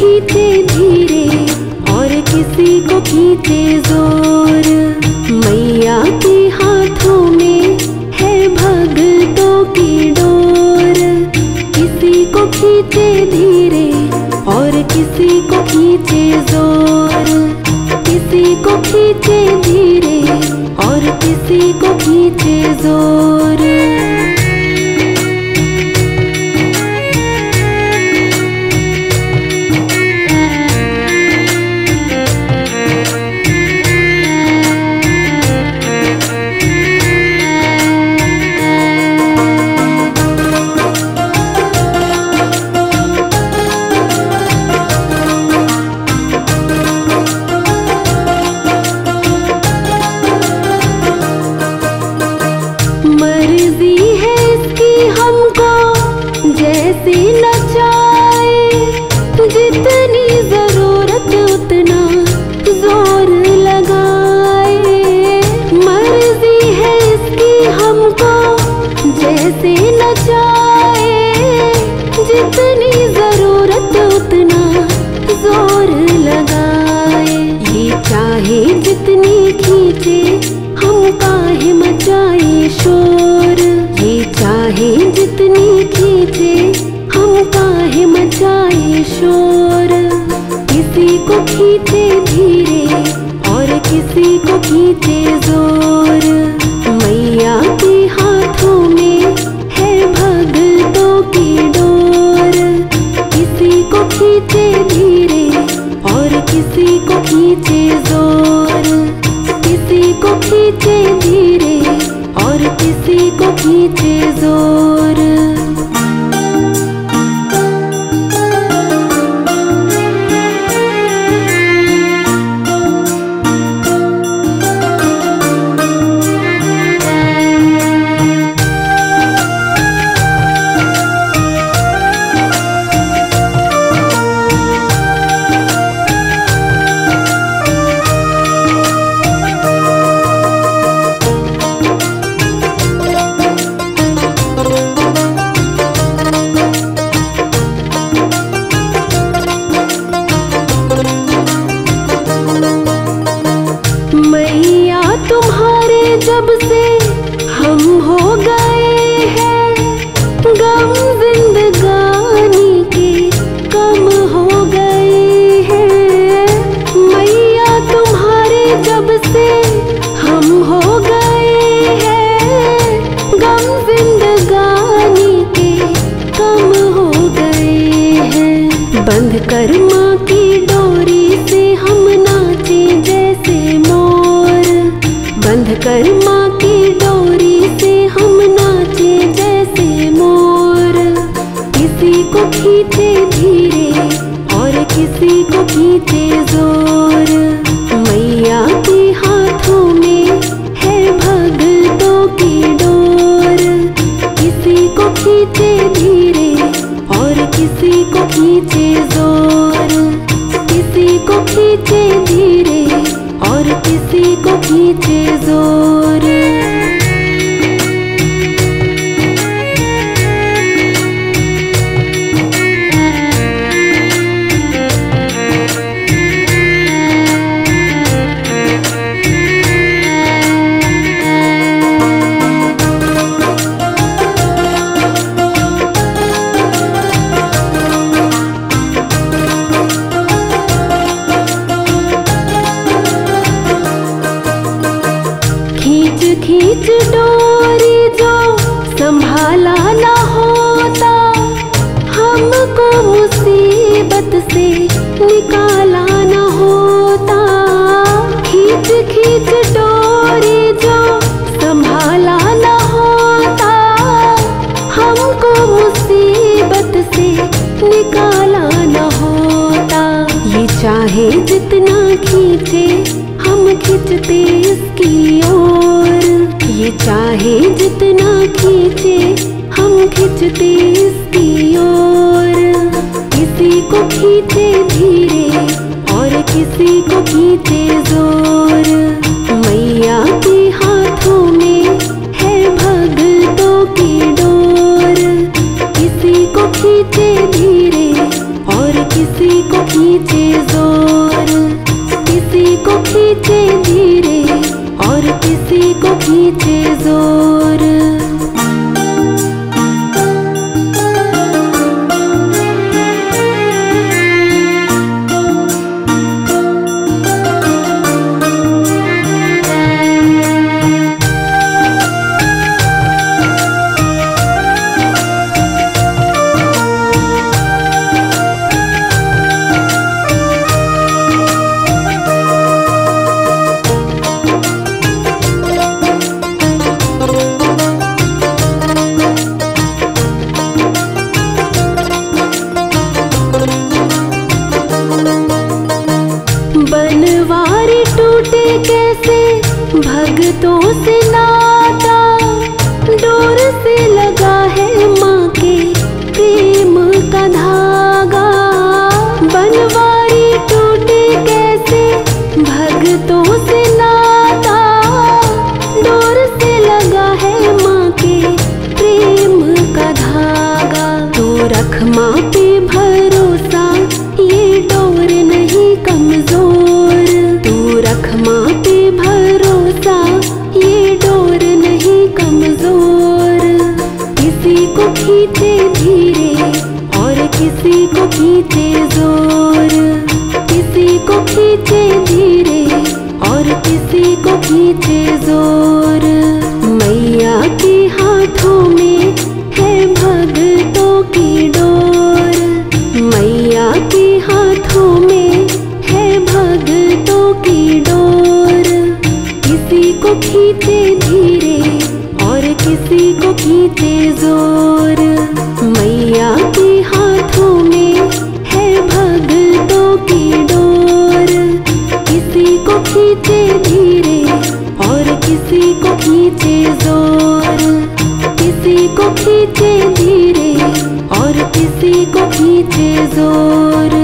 खींचे धीरे और किसी को खींचे जोर। मैया के हाथों में है भक्तों की डोर। किसी को खींचे धीरे और किसी को खींचे जोर। किसी को खींचे धीरे और किसी को खींचे जोर। मर्जी है इसकी हमको जैसे नचाए, जितनी जरूरत उतना जोर लगाए। मर्जी है इसकी हमको जैसे नचाए, जितनी जरूरत उतना जोर लगाए। ये चाहे जितनी खींचे हम काहे मचाए शोर। ये चाहे जितनी खींचे हम काहे मचाए शोर। किसी को खींचे धीरे और किसी को खींचे जोर। मैया के हाथों में है भक्तों की डोर। किसी को खींचे धीरे और किसी को खींचे जोर। किसी को खींचे धीरे और किसी को खींचे जोर। मैया तुम्हारे जब से हम हो गए हैं, गम जिंदगानी के कम हो गए हैं। मैया तुम्हारे जब से हम हो गए हैं, गम जिंदगानी के कम हो गए हैं। बंध कर माँ की डोरी से हम नाचे जैसे मोर। बंध कर माँ की डोरी से हम नाचे जैसे मोर। किसी को खींचे धीरे और किसी को खींचे जोर। मैया के हाथों में है भक्तों की डोर। किसी को खींचे धीरे और किसी को खींचे जोर। किसी को खींचे धीरे और किसी को खींचे जोर। खींच डोरी जो संभाला ना होता, हमको मुसीबत से निकाला ना होता। खींच खींच डोरी जो संभाला ना होता, हमको मुसीबत से निकाला ना होता। ये चाहे जितना खींचे हम खींचते इसकी ओर। ये चाहे जितना खींचे हम खींचते इसकी ओर। किसी को खींचे धीरे और किसी को खींचे जोर। मैया के हाथों में है भक्तों की डोर। किसी को खींचे धीरे और किसी को खींचे जोर। बनवारी टूटे कैसे भक्तों से नाता, डोर से लगा है माँ के प्रेम का धागा। बनवारी टूटे कैसे भक्तों से नाता, डोर से लगा है माँ के प्रेम का धागा। तो रख माँ पे भरोसा, ये डोर नहीं कमजोर। तू रख माँ पे भरोसा, ये डोर नहीं कमजोर। किसी को खींचे धीरे और किसी को खींचे जोर। किसी को खींचे धीरे और किसी को खींचे जोर। मैया के हाथों में है भक्तों की डोर। मैया के हाथों में है भक्तों की डोर। किसी को खींचे धीरे और किसी को खींचे जोर। मैया के हाथों में है भक्तों की डोर। किसी को खींचे धीरे और किसी को खींचे जोर। किसी को खींचे धीरे और किसी को खींचे जोर।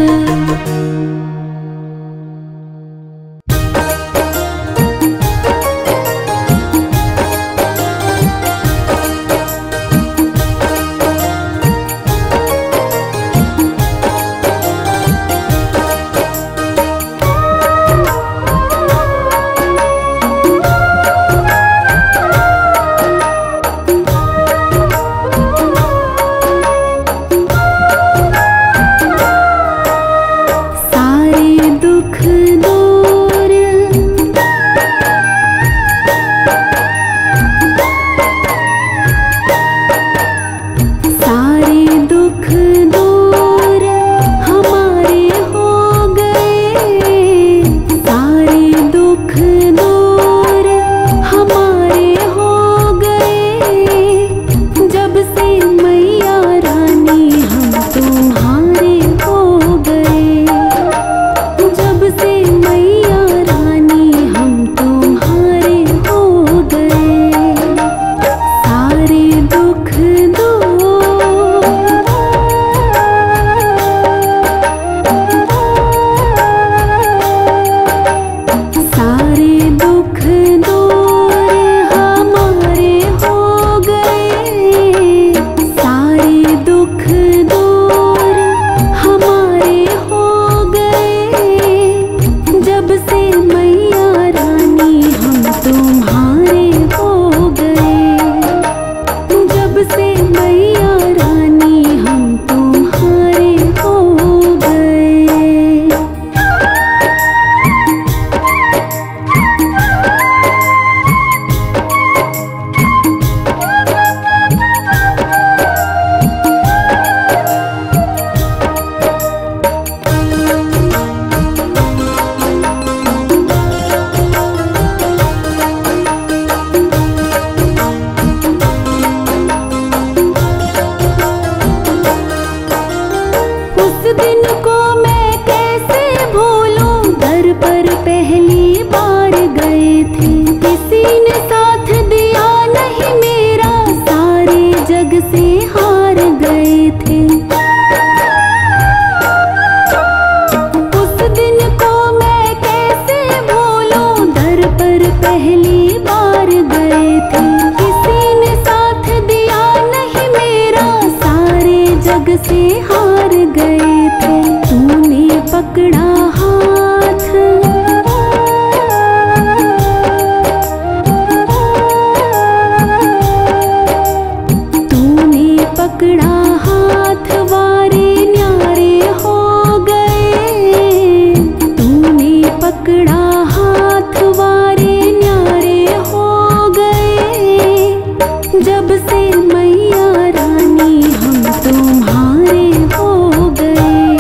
जब से मैया रानी हम तुम्हारे हो गए,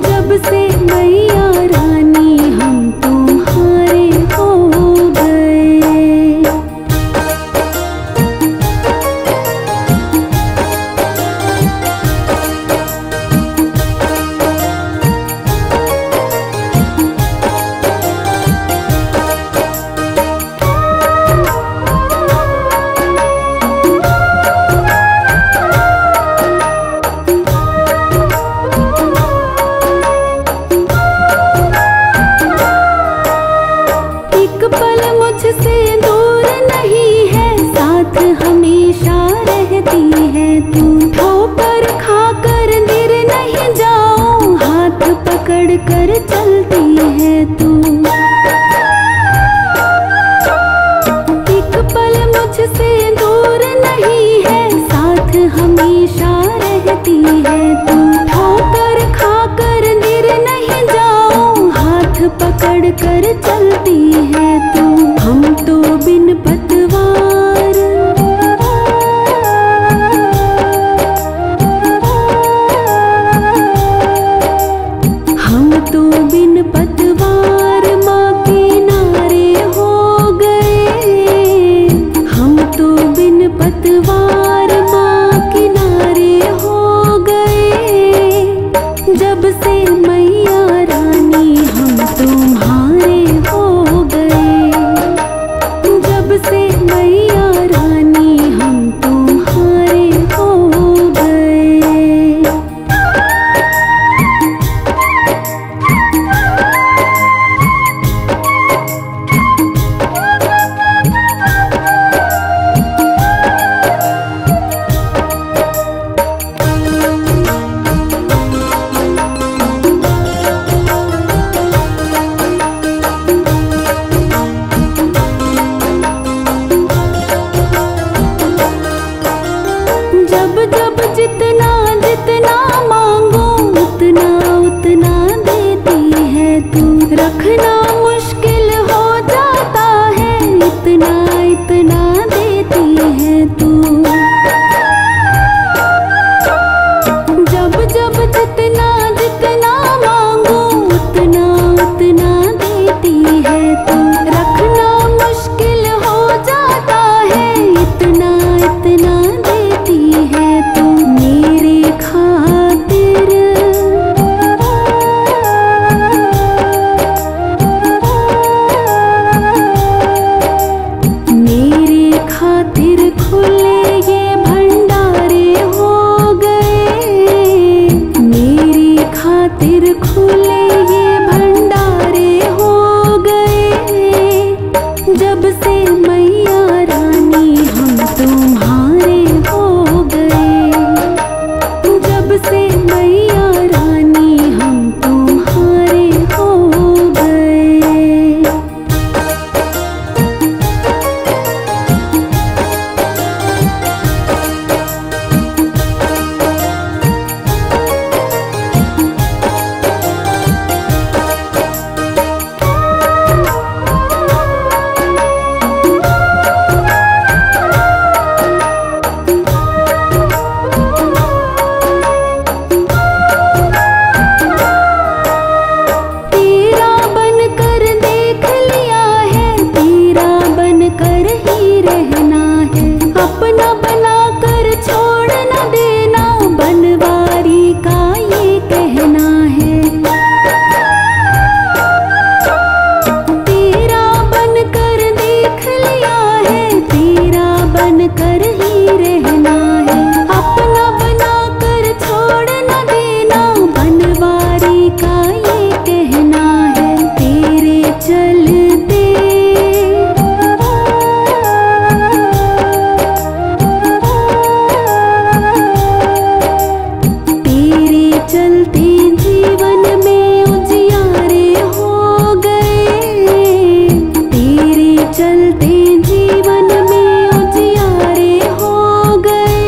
जब से मैया रानी हम तुम्हारे हो गए। मुझसे दूर नहीं है, साथ हमेशा रहती है तू। ठोकर खाकर गिर नहीं जाऊं, हाथ पकड़ कर चलती है तू। एक पल मुझसे दूर नहीं है, साथ हमेशा रहती है तू। ठोकर खाकर गिर नहीं जाऊं, हाथ पकड़ कर चलती है तू। हम तो बिन पतवार, हम तो बिन पतवार माँ किनारे हो गए। हम तो बिन पतवार माँ किनारे हो गए। जब से मैया रानी हम तुम्हारे हो गए, जब से मैया रानी हम तुम्हारे हो गए। जब जब जितना जितना मांगो उतना उतना देती है तू। रखना मुश्किल हो जाता है, इतना इतना देती है तू। जब जब जितना जितना मांगो उतना उतना देती है तू। रखना मुश्किल हो जाता है, इतना इतना देती है तू। मेरे खातिर मेरे खातिर खुले ये भंडारे हो गए। मेरी खातिर खुले ये भंडारे हो गए। जब से मैया रानी हम तुम्हारे हो गए, जब से मैया रानी हम तुम्हारे हो गए। चलते जीवन में उजियारे हो गए।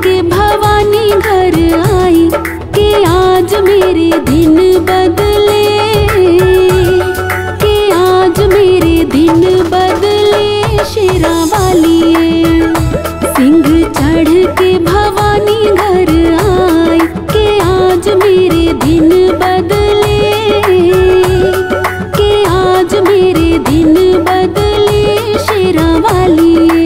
के भवानी घर आई कि आज मेरे दिन बदले, कि आज मेरे दिन बदले शेरा वालिए। सिंह चढ़ के भवानी घर आई कि आज मेरे दिन बदले, कि आज मेरे दिन बदले शेरा वालिए।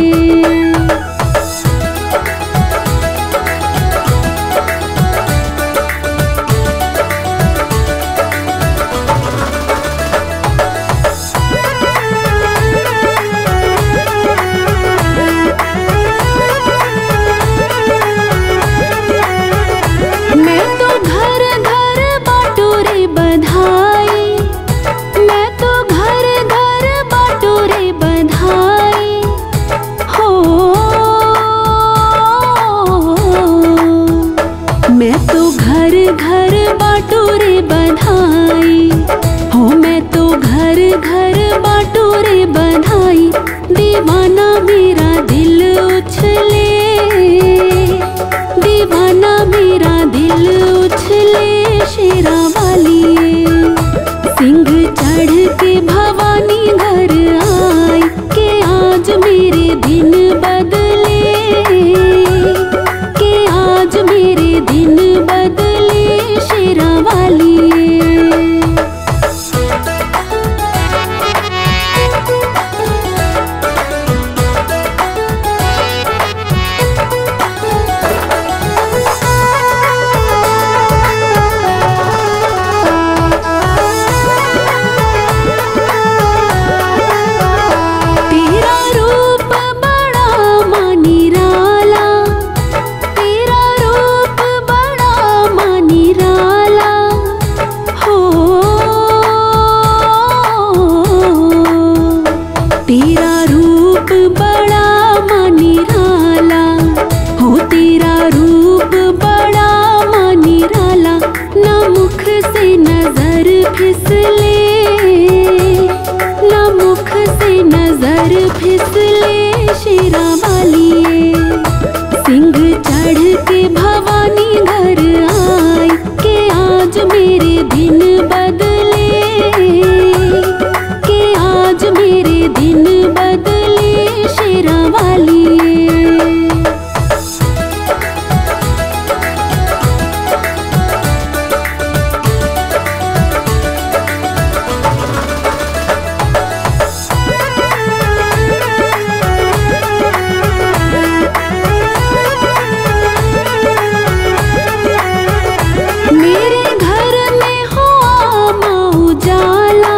दीवाना मेरा दिल उछले, दीवाना मेरा दिल उछले शेरा वालिए। सिंह चढ़ के भवानी घर आई कि आज मेरे दिन बदले, कि आज मेरे दिन बदले शेरा वालिए। तेरा रूप बड़ा मनिराला, हो तेरा रूप बड़ा मनिराला। ना मुख से नजर फिसले, ना मुख से नजर फिसले शेरा वालिए। सिंह चढ़ के भवानी घर आई कि आज मेरे दिन बदले, कि आज मेरे दिन बदले शेरा वालिए। मेरे घर में हो आमा उजाला,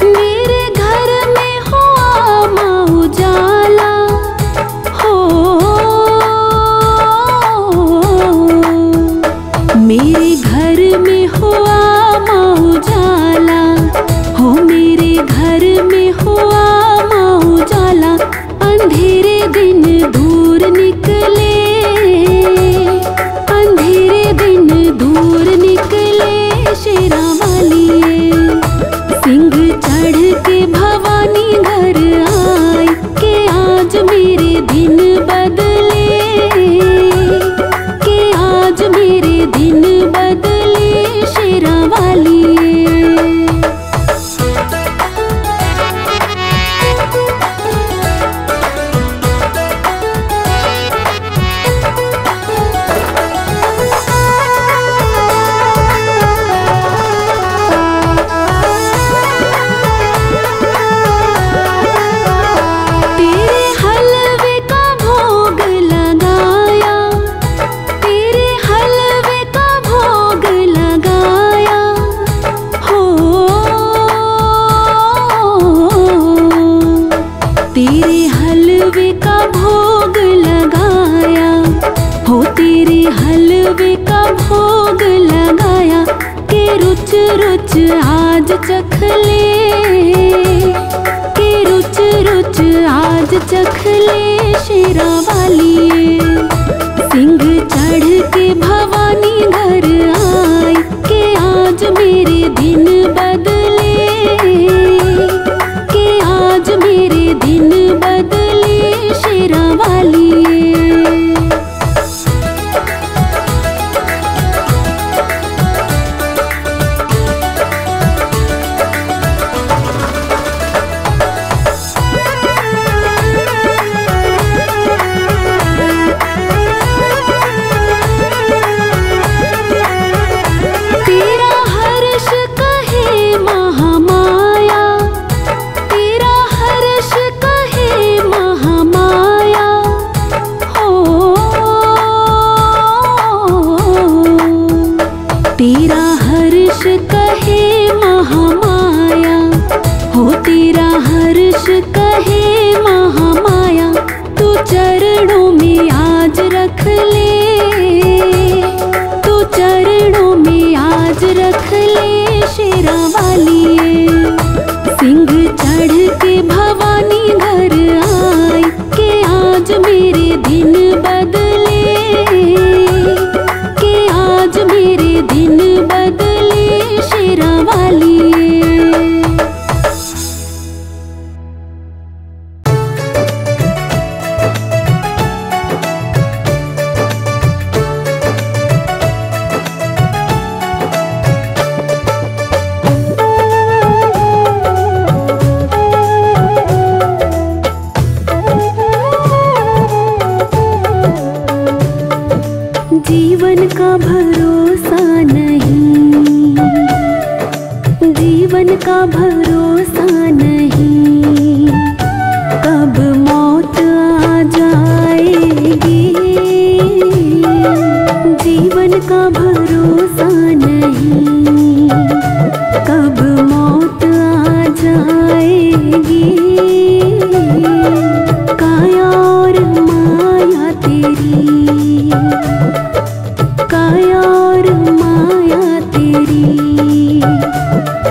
मेरे घर में हो आमा उजाला, हो मेरे घर में हो आमा उजाला, हो मेरे घर में हो आमा उजाला। अंधेरे दिन दूर निकले, अंधेरे दिन दूर निकले शेरा वालिए। सिंह चढ़ के भवानी घर आई कि आज मेरे दिन बदले, कि आज मेरे दिन बदले शेरा वालिए। तेरे हलवे का भोग लगाया, तेरे हलवे का भोग लगाया, हो तेरे हलवे का भोग लगाया, हो तेरे हलवे का भोग लगाया। के रुच रुच आज चख ले, के रुच रुच आज चख ले शेरा वालिए। सिंह चढ़ के भवानी घर आई कि आज मेरे दिन बदले, कि आज मेरे दिन बदले शेरा वालिए। तेरा हर्ष कहे महामाया, हो तेरा हर्ष कहे महामाया, तू चरणों में आज रख ले, तू चरणों में आज रख ले शेरा वालिए। सिंह चढ़ के भवानी घर आई, के आज मेरे दिन बदले, के आज मेरे दिन बदले शेरा वालिए। जीवन का भरोसा नहीं, जीवन का भरोसा नहीं, कब मौत आ जाएगी। जीवन का भरोसा नहीं, कब मौत आ जाएगी। काया और माया तेरी, काया और माया तेरी,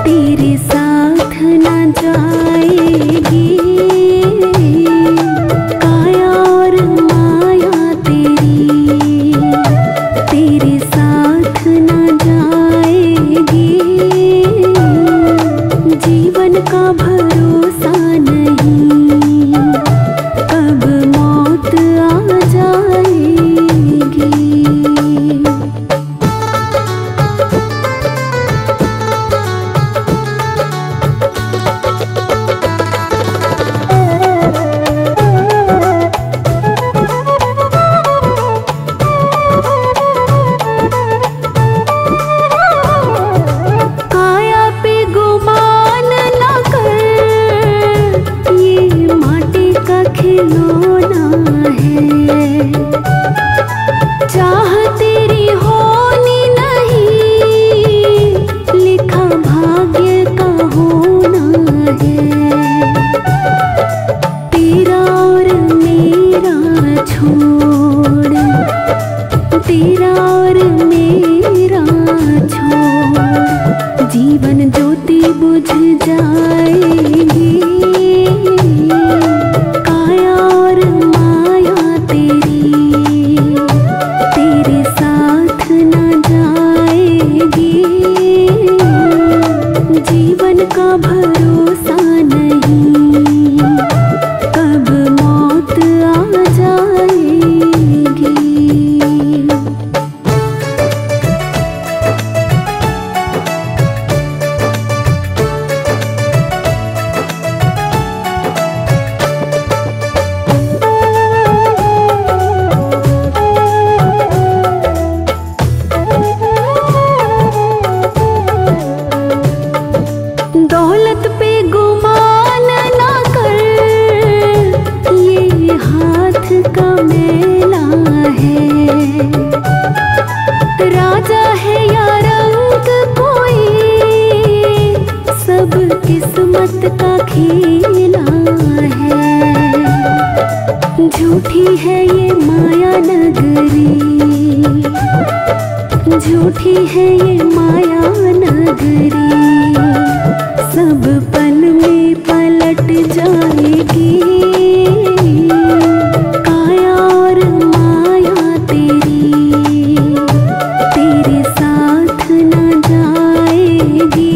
तेरे साथ न जाएगी। काया और माया तेरी, तेरे साथ न जाएगी। जीवन का भरोसा नहीं, कब मौत आ जाएगी। चाह तेरी होनी नहीं, लिखा भाग्य का होना है। तेरा और मेरा छोड़, तेरा और मेरा छोड़, जीवन ज्योति बुझ जाएगी। काया और माया तेरी, तेरे साथ न जाएगी। जीवन का भरोसा नहीं, कब मौत आ जाएगी। दौलत पे गुमान ना कर, ये हाथ का मेला है। राजा है या रंग कोई, सब किस्मत का खेला है। झूठी है ये माया नगरी, झूठी है ये माया नगरी, सब पल में पलट जाएगी। काया और माया तेरी, तेरे साथ न जाएगी।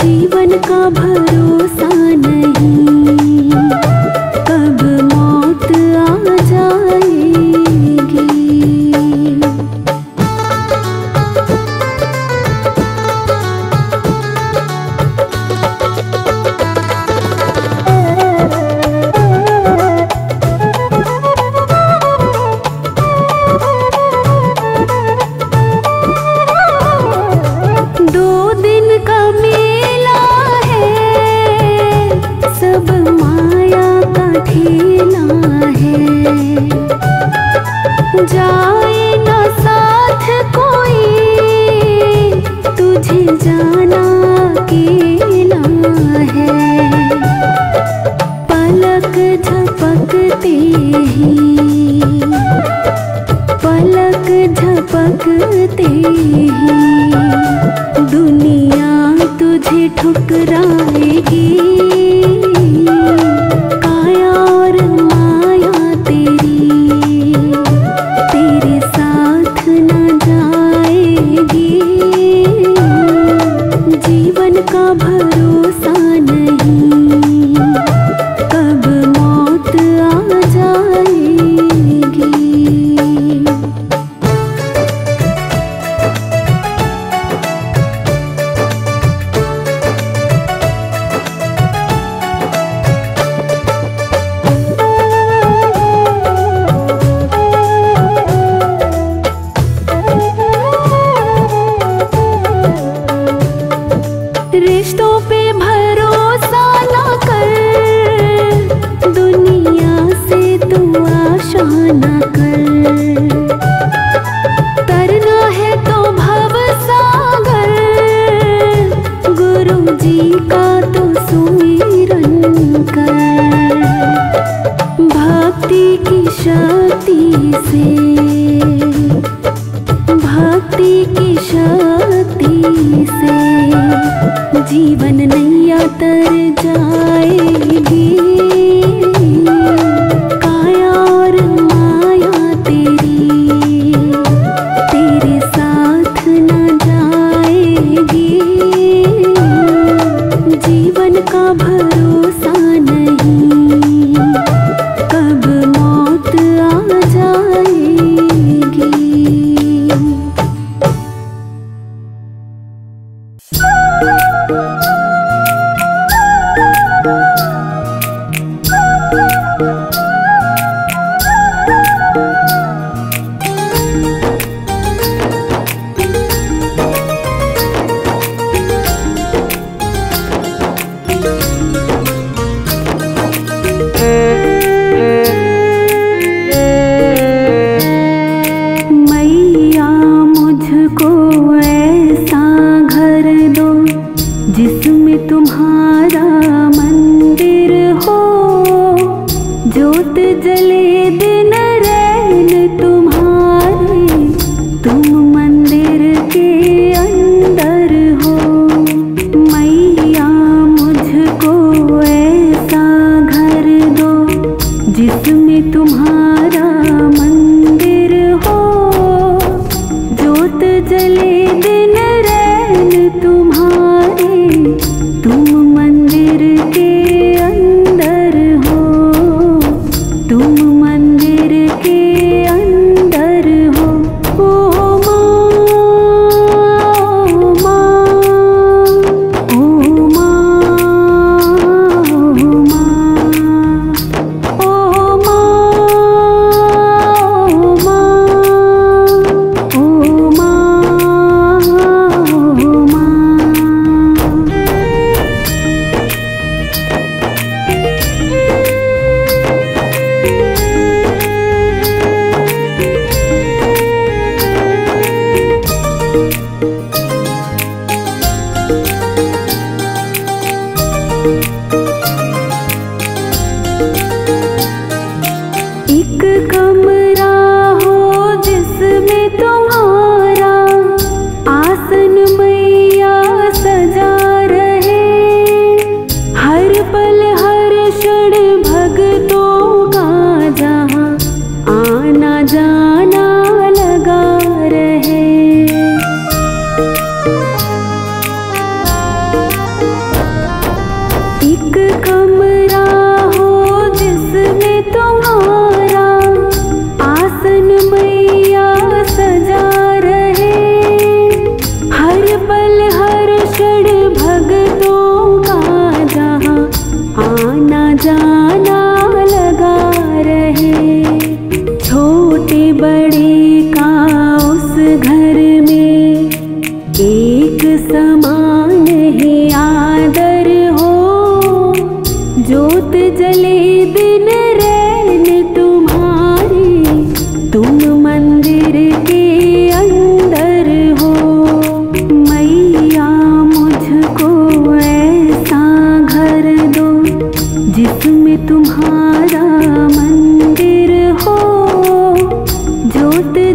जीवन का भरोसा नहीं, कब मौत आ जाएगी। जाए ना साथ को तुझे जाना अकेला है। पलक झपकते ही, पलक झपकते ही दुनिया तुझे ठुकराएगी। काया और माया तेरी तेरे साथ न जाएगी। जीवन का भरोसा नहीं, कब मौत आ जाएगी।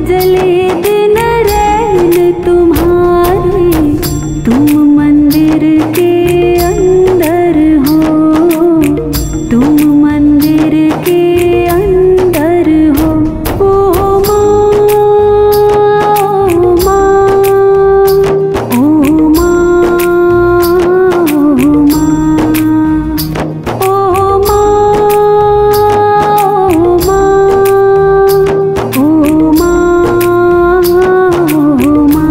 जले दिन रैन तुम्हारे, तुम मंदिर के अंदर हो, तुम मंदिर के अंदर हो। ओ माँ, ओ माँ, ओ माँ, ओ माँ, ओ माँ, ओ माँ, ओ माँ।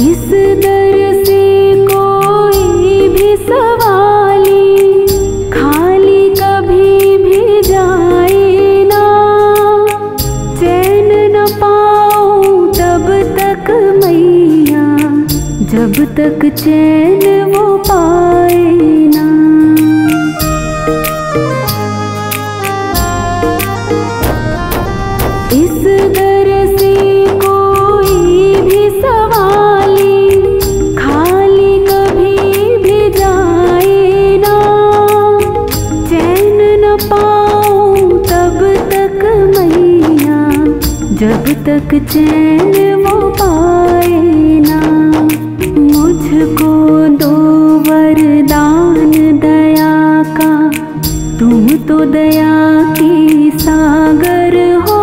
इस दर से कोई भी सवाली खाली कभी भी जाए ना, चैन न पाऊं तब तक मैया, जब तक चैन वो पाए ना। इस दर से कोई भी सवाली खाली कभी भी जाए ना, चैन न पाऊं तब तक मैया, जब तक चैन वो पाए ना। मुझको दो वरदान दया का, तुम तो दया की सागर हो,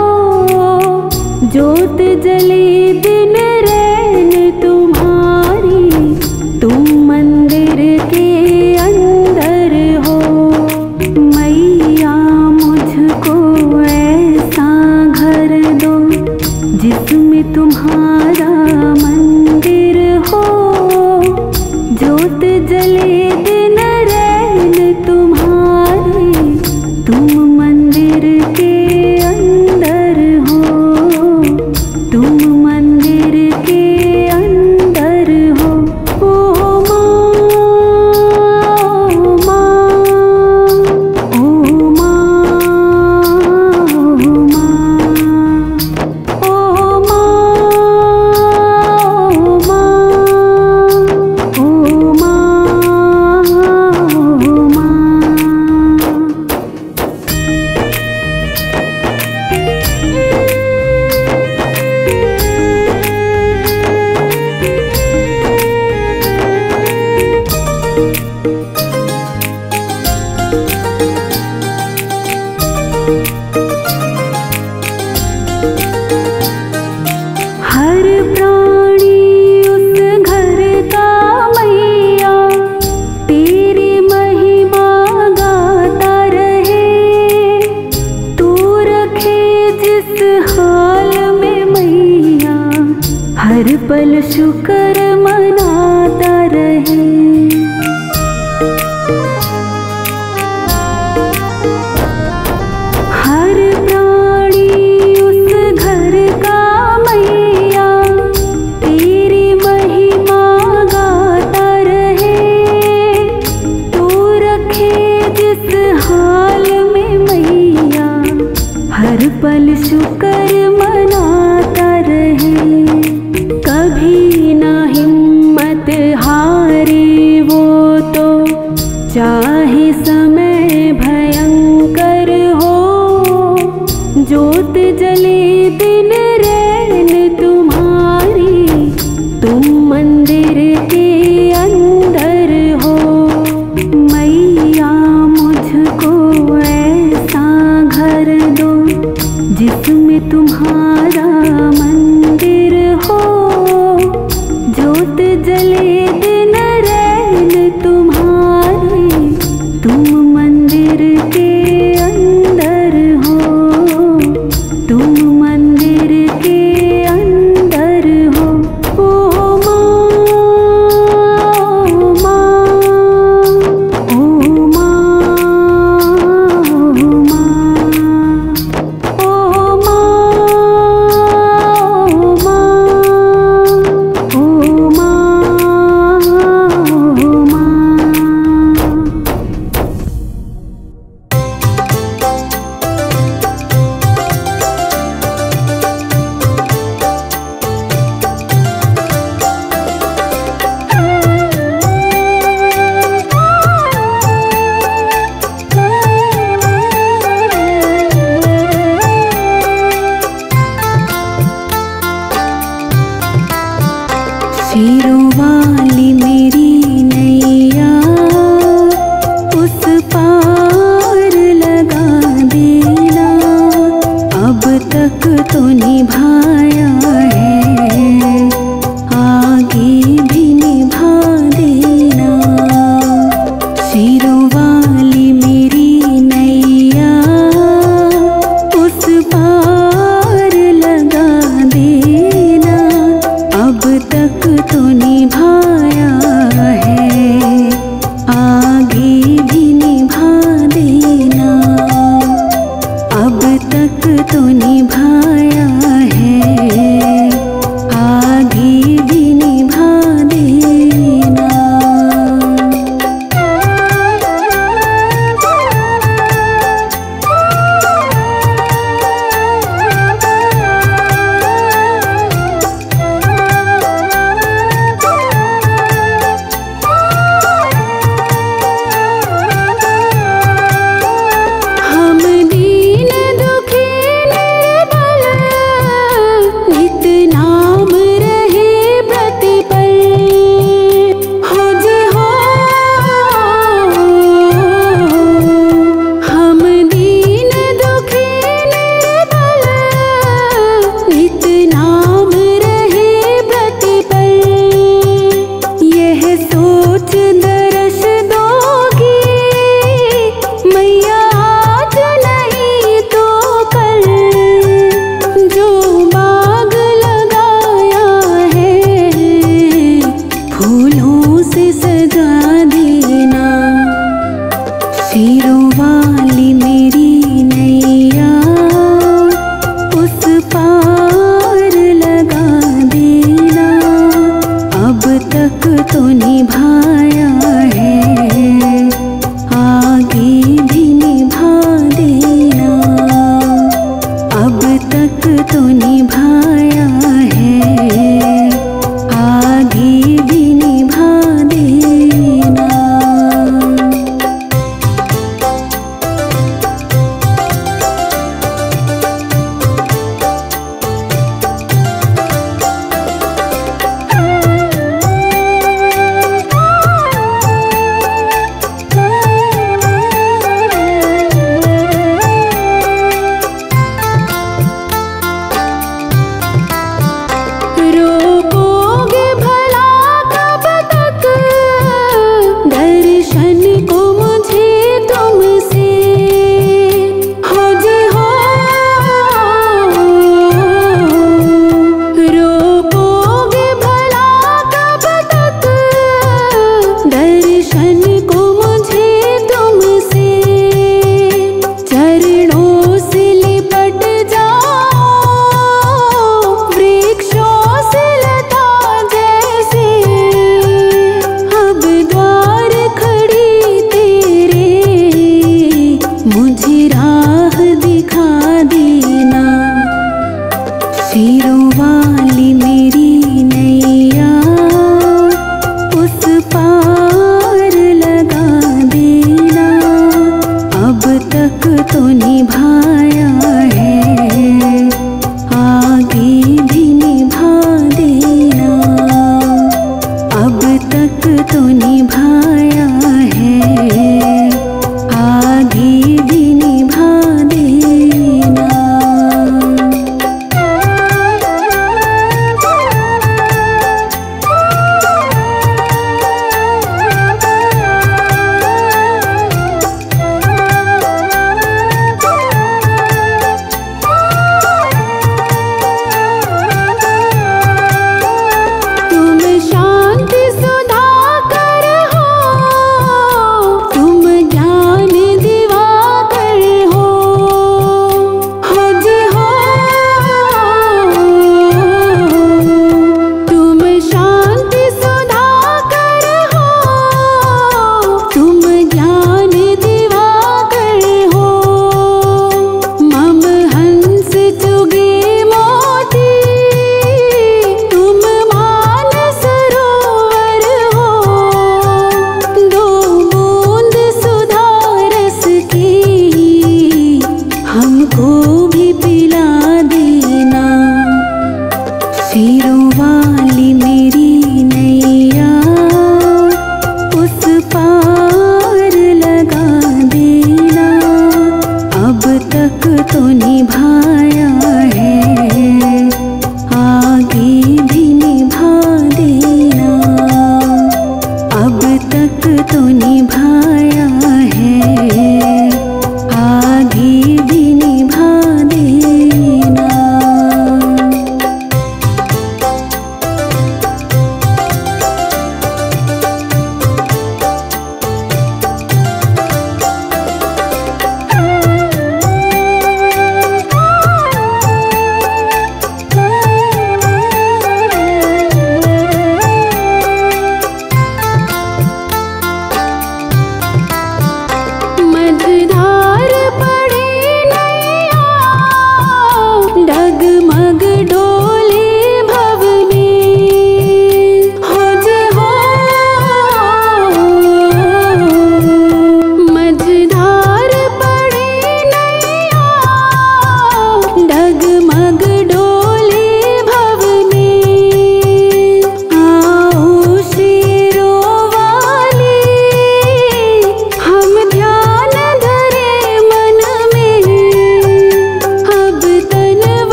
ज्योत जले दिन रैन तुम्हारी, तुम मंदिर के अंदर हो। मैया मुझको ऐसा घर दो जिसमें तुम्हारा मंदिर हो, ज्योत जले दिन रैन तुम्हारी, तुम मंदिर के अंदर हो, तुम मंदिर के अंदर हो। ओ माँ, ओ माँ, ओ माँ, ओ माँ, ओ माँ, ओ माँ, ओ माँ। हर प्राणी उस घर का मैया, तेरी महिमा गाता रहे, तू रखे जिस हाल में मैया, हर पल शुक्र मनाता रहे। हर प्राणी उस घर का मैया, तेरी महिमा गाता रहे, तू रखे जिस हाल में मैया, हर पल शुक्र मनाता रहे। कभी ना हिम्मत हारे वो तो, चाहे समय भयंकर हो, ज्योत जले दिन रैन तुम्हारी, तुम मंदिर के अंदर हो। मैया मुझको ऐसा घर दो जिसमें तुम्हारा मंदिर हो, ज्योत जले दिन रैन तुम्हारी, तुम मंदिर के अंदर हो, तुम मंदिर के अंदर हो। ओ माँ, ओ माँ, ओ माँ, ओ माँ, ओ माँ, ओ वाली मेरी नैया उस पार लगा देना, अब तक तो निभाया है आगे भी निभा देना। शीरों वाली मेरी नैया उस पार लगा देना, अब तक तो निभाया है आगे भी निभा देना, अब तक तो निभाया है आगे भी निभा देना। हम दीन दुखी निर्बल नित नाम रहे प्रतिपल, हो जी हो। हम दीन दुखी निर्बल नित नाम रहे प्रतिपल, यह सोच दरस दोगी मैया आज नहीं तो कल, जो बाग लगाया है फूलों से सजा देना। शीरों वाली मेरी नैया उस पार लगा देना, अब तक तो निभाया है आगे भी निभा देना, अब तक तो निभाया है आगे भी निभा देना।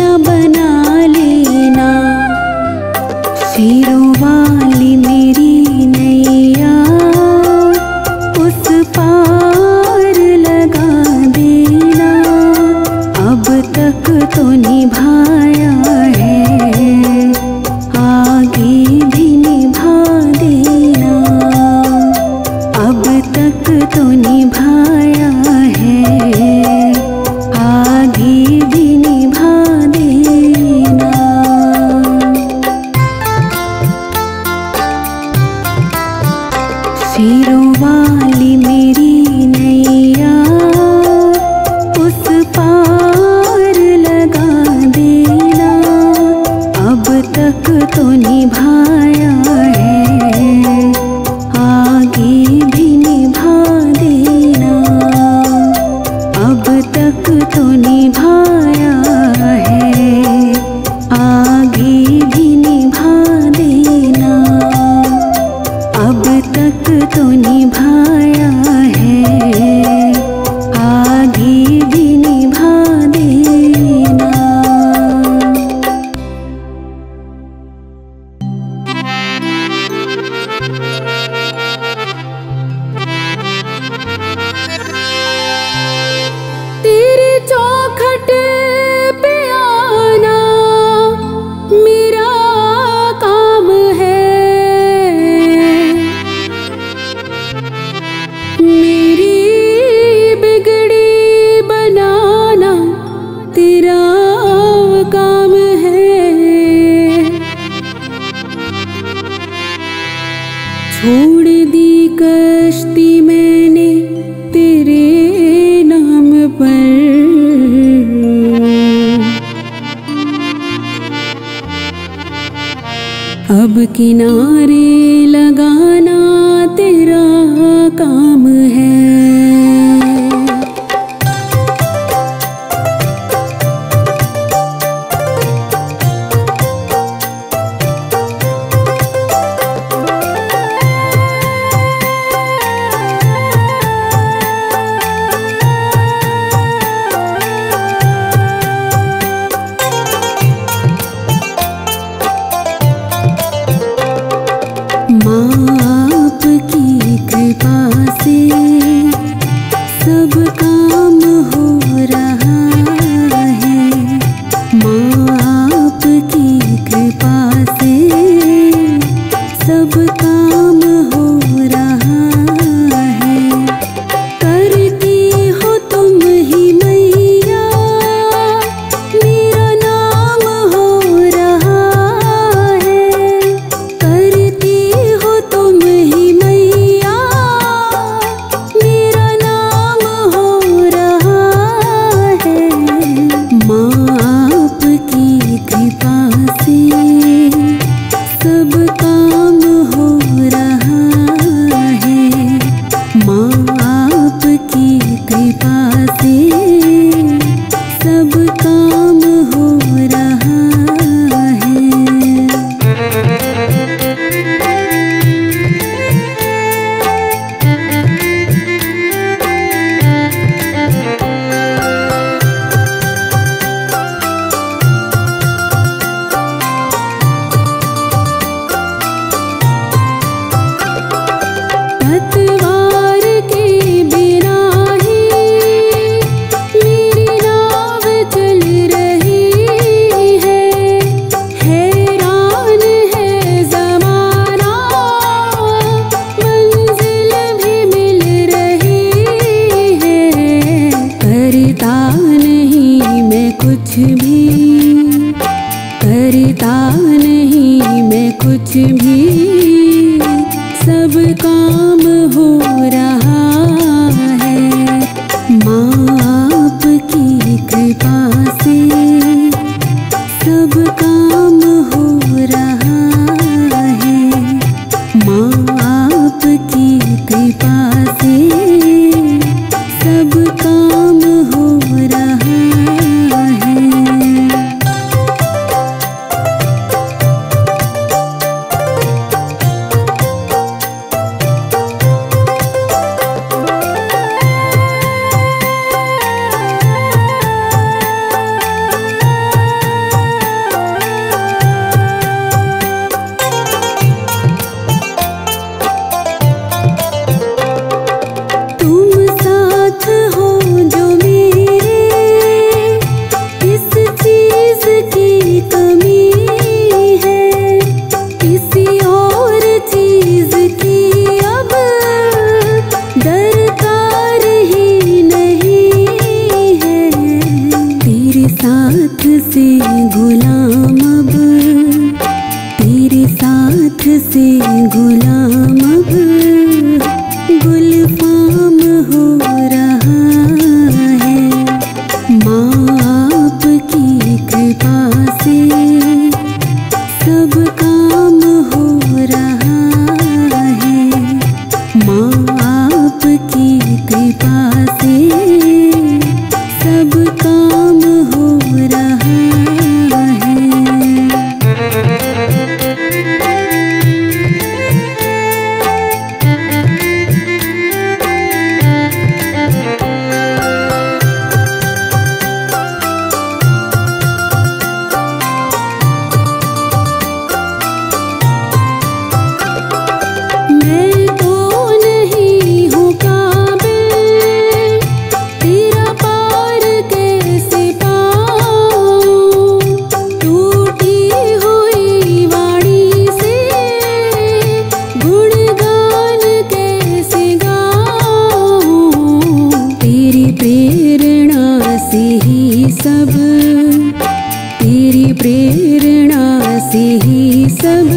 न बना लेना। शेरों वाली मेरी नैया उस पार लगा देना। अब तक तो निभाया है, आगे भी निभा देना। अब तक तो निभाया है, आगे भी निभा देना। शेरों वाली मेरी नैया उस पार लगा देना। अब तक तो निभाया है, आगे भी निभा देना। अब तक तो निभाया है, आगे भी निभा देना। अब तक तो निभाया है, आगे भी निभा देना। तेरे चौखट पे आना मेरा काम है। मेरी बिगड़ी बनाना तेरा काम है। छोड़ दी कश्ती मैंने तेरे नाम पर। अब किनारे लगाना तेरा काम है। माँ आपकी कृपा से सब काम हो रहा है। माँ आपकी कृपा से सब काम हो रहा है। करती हो तुम ही मैया मेरा नाम हो रहा है। करती हो तुम ही मैया मेरा नाम हो रहा है। माँ आपकी कृपा से सब काम हो रहा है। माँ आपकी कृपा से सब काम हो रहा है। पतवार के बिना ही मेरी नाव चल रही है। हैरान है ज़माना मंजिल भी मिल रही है। करता नहीं मैं कुछ भी, करता नहीं मैं कुछ भी। सब काम हो रहा है। माँ आपकी कृपा से सब काम हो रहा है। माँ आपकी कृपा से सब काम हो रहा है। कृपा से सब काम हो रहा है। माँ आपकी कृपा से सब काम हो रहा है। तेरी प्रेरणा से ही सब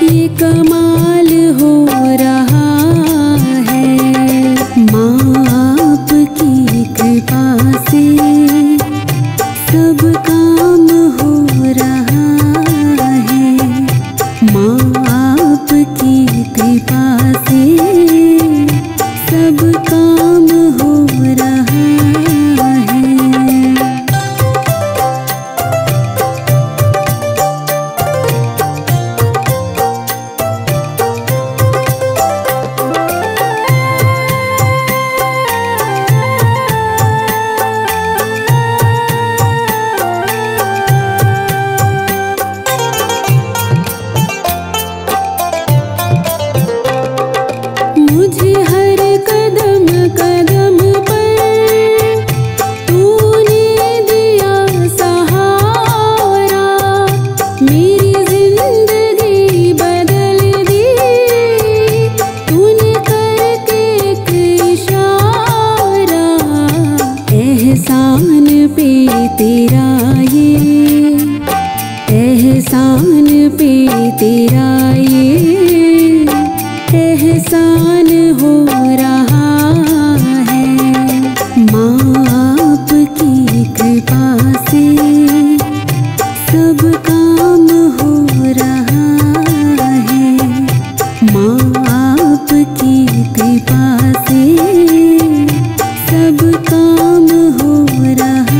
ये कमाल हो रहा है। माँ आपकी कृपा से सब काम हो रहा है। माँ आपकी कृपा से सब काम हो रहा है। मुझे हर कदम कदम पर तूने दिया सहारा। मेरी जिंदगी बदल दी तूने करके एक इशारा। एहसान पे तेरा ये, एहसान पे तेरा ये एहसान हो रहा है। माँ आपकी कृपा से सब काम हो रहा है। माँ आपकी कृपा से सब काम हो रहा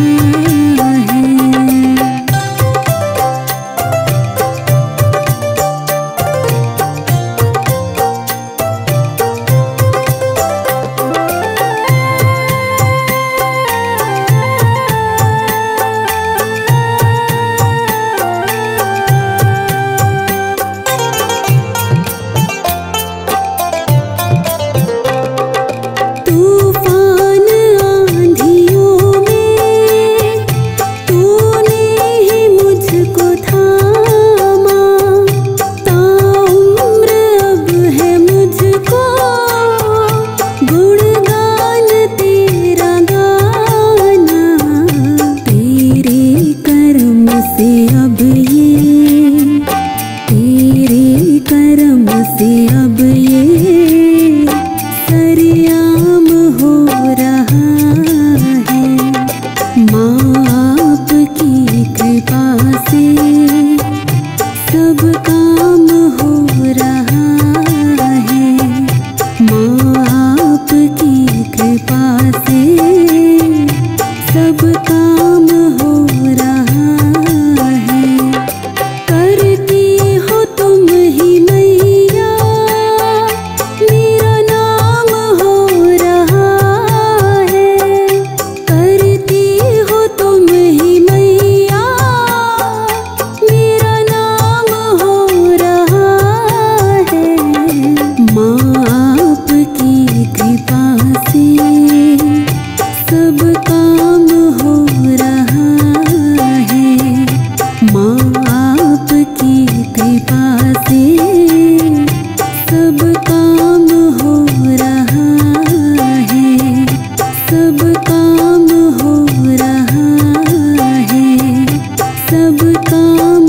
है। सब काम